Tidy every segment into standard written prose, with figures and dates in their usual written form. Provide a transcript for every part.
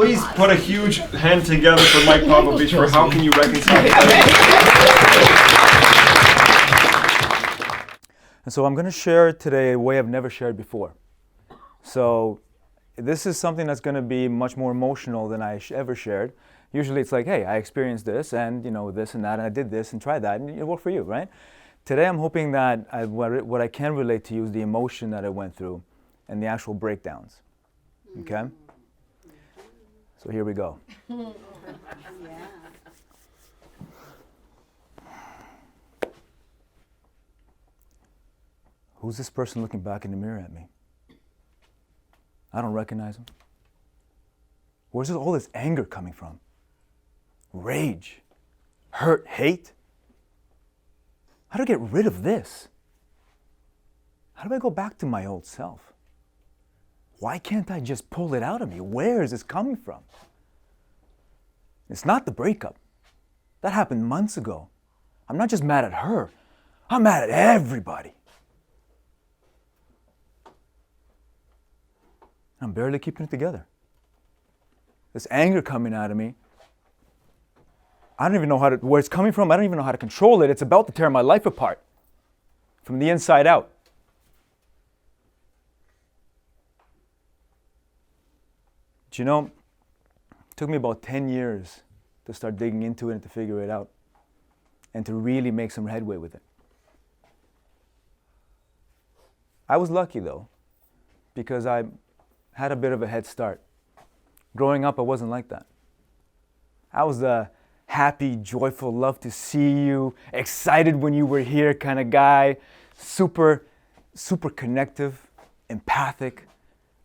Please put a huge hand together for Mike Popovich for How Can You Reconcile? And so I'm going to share today a way I've never shared before. So this is something that's going to be much more emotional than I ever shared. Usually it's like, hey, I experienced this and this and that, and I did this and tried that, and it worked for you, right? Today I'm hoping that what I can relate to you is the emotion that I went through and the actual breakdowns. Okay? So here we go. Who's this person looking back in the mirror at me? I don't recognize him. Where's all this anger coming from? Rage, hurt, hate? How do I get rid of this? How do I go back to my old self? Why can't I just pull it out of me? Where is this coming from? It's not the breakup. That happened months ago. I'm not just mad at her. I'm mad at everybody. I'm barely keeping it together. This anger coming out of me, I don't even know where it's coming from. I don't even know how to control it. It's about to tear my life apart from the inside out. But it took me about 10 years to start digging into it and to figure it out and to really make some headway with it. I was lucky though, because I had a bit of a head start. Growing up, I wasn't like that. I was the happy, joyful, love to see you, excited when you were here kind of guy, super connective, empathic,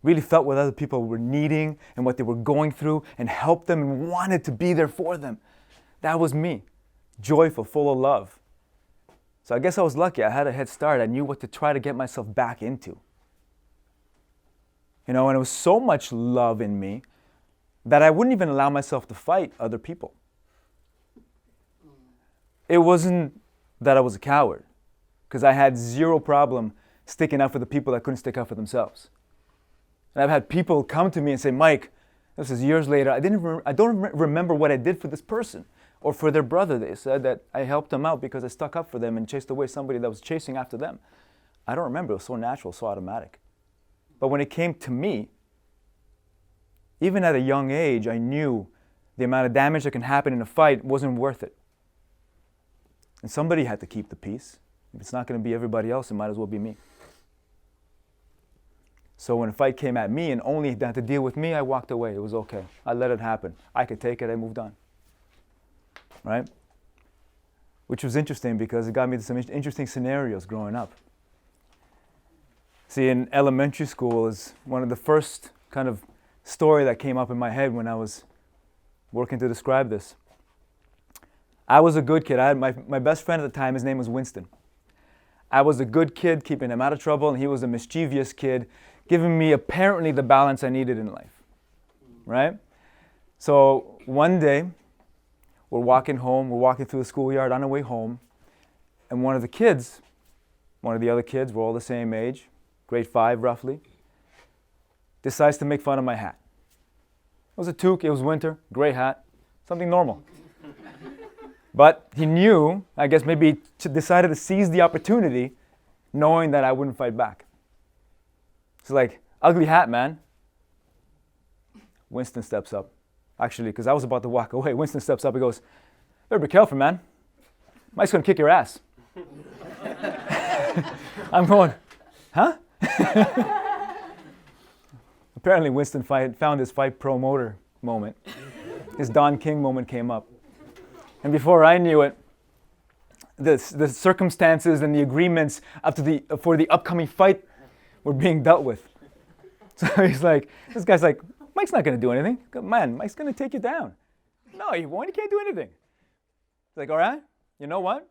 really felt what other people were needing and what they were going through and helped them and wanted to be there for them. That was me, joyful, full of love. So I guess I was lucky. I had a head start. I knew what to try to get myself back into. And it was so much love in me that I wouldn't even allow myself to fight other people. It wasn't that I was a coward, because I had zero problem sticking up for the people that couldn't stick up for themselves. And I've had people come to me and say, Mike, this is years later, I don't remember what I did for this person or for their brother. They said that I helped them out because I stuck up for them and chased away somebody that was chasing after them. I don't remember. It was so natural, so automatic. But when it came to me, even at a young age, I knew the amount of damage that can happen in a fight wasn't worth it. And somebody had to keep the peace. If it's not going to be everybody else, it might as well be me. So when a fight came at me and only had to deal with me, I walked away. It was okay. I let it happen. I could take it. I moved on. Right? Which was interesting because it got me to some interesting scenarios growing up. See, in elementary school is one of the first kind of story that came up in my head when I was working to describe this. I was a good kid. I had my best friend at the time, his name was Winston. I was a good kid, keeping him out of trouble, and he was a mischievous kid, giving me apparently the balance I needed in life, right? So one day, we're walking through the schoolyard on our way home, and one of the other kids, we're all the same age, grade 5 roughly, decides to make fun of my hat. It was a toque, it was winter, gray hat, something normal. But he knew, I guess maybe decided to seize the opportunity, knowing that I wouldn't fight back. It's like, ugly hat, man. Winston steps up. Actually, because I was about to walk away, Winston steps up and goes, better be careful, man. Mike's gonna kick your ass. I'm going, huh? Apparently Winston found his fight promoter moment. His Don King moment came up. And before I knew it, the circumstances and the agreements for the upcoming fight were being dealt with. So this guy's like, Mike's not going to do anything. Man, Mike's going to take you down. No, he won't. He can't do anything. He's like, all right, you know what?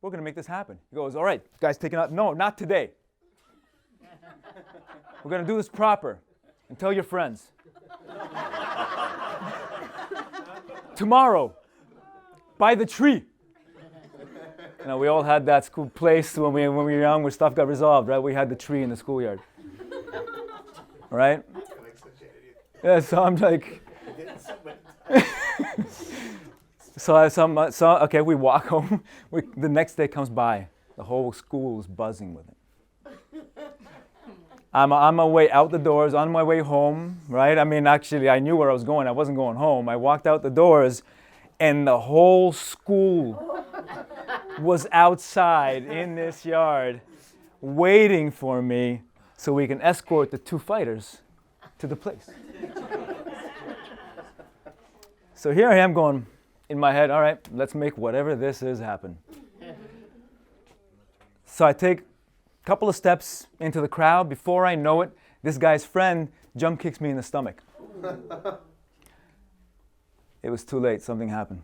We're going to make this happen. He goes, all right, guys, taking out. No, not today. We're going to do this proper. And tell your friends. Tomorrow, by the tree. We all had that school place when we were young where stuff got resolved, right? We had the tree in the schoolyard. Right? Yeah, so I'm like, okay, we walk home. The next day comes by. The whole school is buzzing with it. I'm on my way out the doors, on my way home, right? I mean, actually, I knew where I was going. I wasn't going home. I walked out the doors, and the whole school was outside in this yard waiting for me so we can escort the two fighters to the place. So here I am going in my head, all right, let's make whatever this is happen. So I take a couple of steps into the crowd. Before I know it, this guy's friend jump kicks me in the stomach. It was too late. Something happened.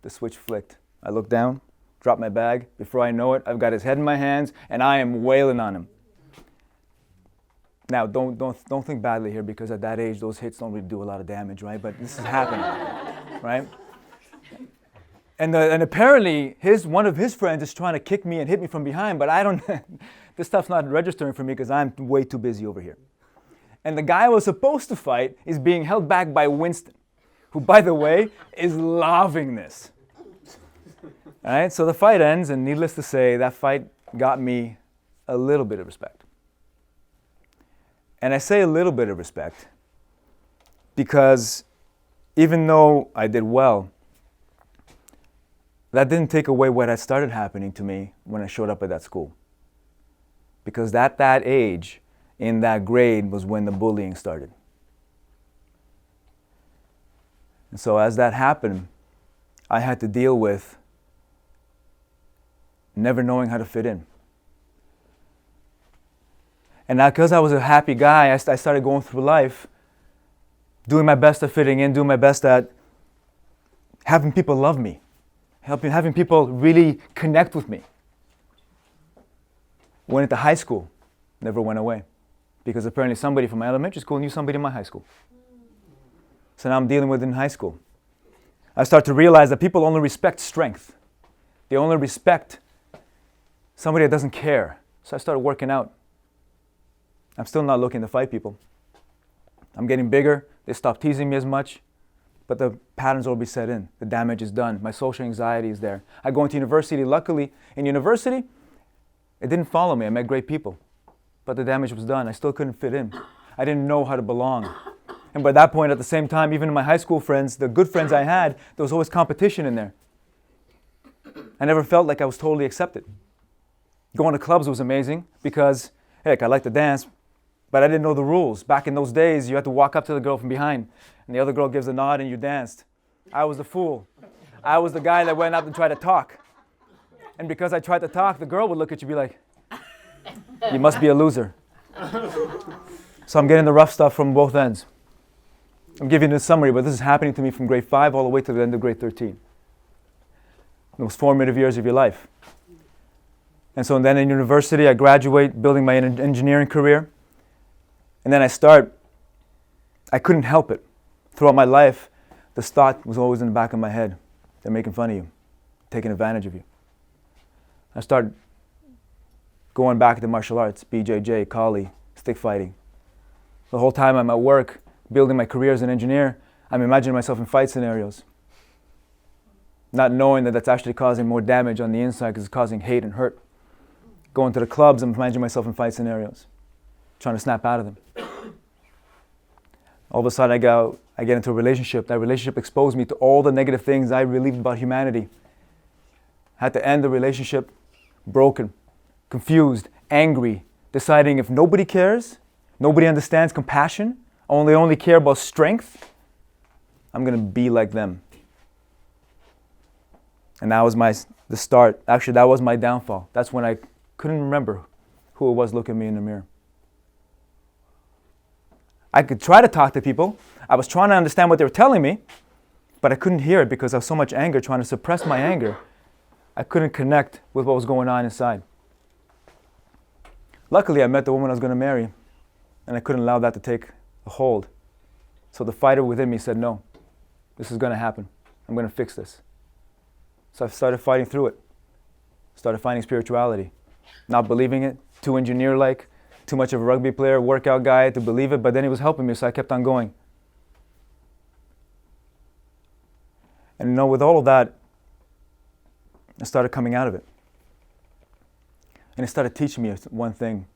The switch flicked. I look down, drop my bag. Before I know it, I've got his head in my hands, and I am wailing on him. Now, don't think badly here, because at that age, those hits don't really do a lot of damage, right? But this is happening, right? And apparently, one of his friends is trying to kick me and hit me from behind, but I don't. This stuff's not registering for me because I'm way too busy over here. And the guy I was supposed to fight is being held back by Winston, who, by the way, is loving this. All right, so the fight ends, and needless to say, that fight got me a little bit of respect. And I say a little bit of respect because even though I did well, that didn't take away what had started happening to me when I showed up at that school. Because at that age, in that grade, was when the bullying started. And so as that happened, I had to deal with never knowing how to fit in. And now, because I was a happy guy, I started going through life, doing my best at fitting in, doing my best at having people love me, having people really connect with me. Went into high school, never went away, because apparently somebody from my elementary school knew somebody in my high school. So now I'm dealing with it in high school. I start to realize that people only respect strength. They only respect somebody that doesn't care. So I started working out. I'm still not looking to fight people. I'm getting bigger. They stop teasing me as much. But the patterns will be set in. The damage is done. My social anxiety is there. I go into university. Luckily, in university, it didn't follow me. I met great people. But the damage was done. I still couldn't fit in. I didn't know how to belong. And by that point, at the same time, even my high school friends, the good friends I had, there was always competition in there. I never felt like I was totally accepted. Going to clubs was amazing because, heck, I like to dance, but I didn't know the rules. Back in those days, you had to walk up to the girl from behind, and the other girl gives a nod and you danced. I was the fool. I was the guy that went up and tried to talk. And because I tried to talk, the girl would look at you and be like, you must be a loser. So I'm getting the rough stuff from both ends. I'm giving you a summary, but this is happening to me from grade 5 all the way to the end of grade 13. Those formative years of your life. And so then in university, I graduate, building my engineering career. And then I couldn't help it. Throughout my life, this thought was always in the back of my head. They're making fun of you, taking advantage of you. I started going back to martial arts, BJJ, Kali, stick fighting. The whole time I'm at work, building my career as an engineer, I'm imagining myself in fight scenarios. Not knowing that that's actually causing more damage on the inside because it's causing hate and hurt. Going to the clubs, I'm imagining myself in fight scenarios, trying to snap out of them. All of a sudden I get into a relationship. That relationship exposed me to all the negative things I believed about humanity. Had to end the relationship, broken, confused, angry, deciding if nobody cares, nobody understands compassion, only care about strength, I'm going to be like them. And that was the start. Actually, that was my downfall. That's when I couldn't remember who it was looking at me in the mirror. I could try to talk to people. I was trying to understand what they were telling me, but I couldn't hear it because of so much anger, trying to suppress my anger. I couldn't connect with what was going on inside. Luckily, I met the woman I was going to marry, and I couldn't allow that to take a hold. So the fighter within me said, no, this is going to happen. I'm going to fix this. So I started fighting through it. Started finding spirituality. Not believing it, too engineer-like, too much of a rugby player, workout guy to believe it, but then he was helping me, so I kept on going. And with all of that, I started coming out of it. And it started teaching me one thing.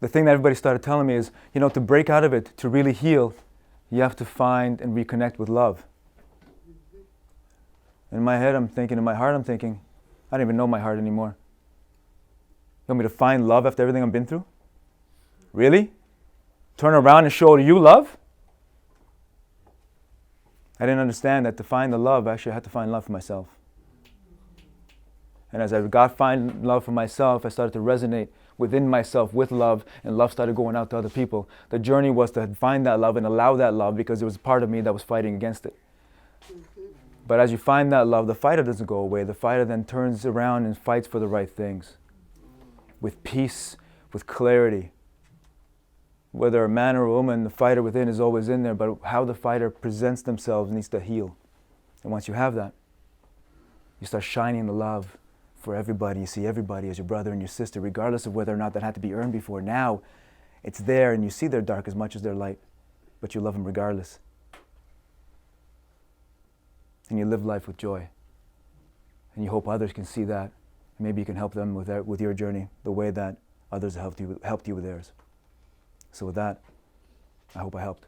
The thing that everybody started telling me is, to break out of it, to really heal, you have to find and reconnect with love. In my head, I'm thinking, in my heart, I'm thinking, I don't even know my heart anymore. You want me to find love after everything I've been through? Really? Turn around and show you love? I didn't understand that to find the love, actually I had to find love for myself. And as I find love for myself, I started to resonate within myself with love, and love started going out to other people. The journey was to find that love and allow that love, because there was a part of me that was fighting against it. But as you find that love, the fighter doesn't go away. The fighter then turns around and fights for the right things. With peace, with clarity. Whether a man or a woman, the fighter within is always in there, but how the fighter presents themselves needs to heal. And once you have that, you start shining the love for everybody. You see everybody as your brother and your sister, regardless of whether or not that had to be earned before. Now, it's there, and you see their dark as much as their light, but you love them regardless. And you live life with joy. And you hope others can see that. Maybe you can help them with your journey the way that others have helped you with theirs. So with that, I hope I helped.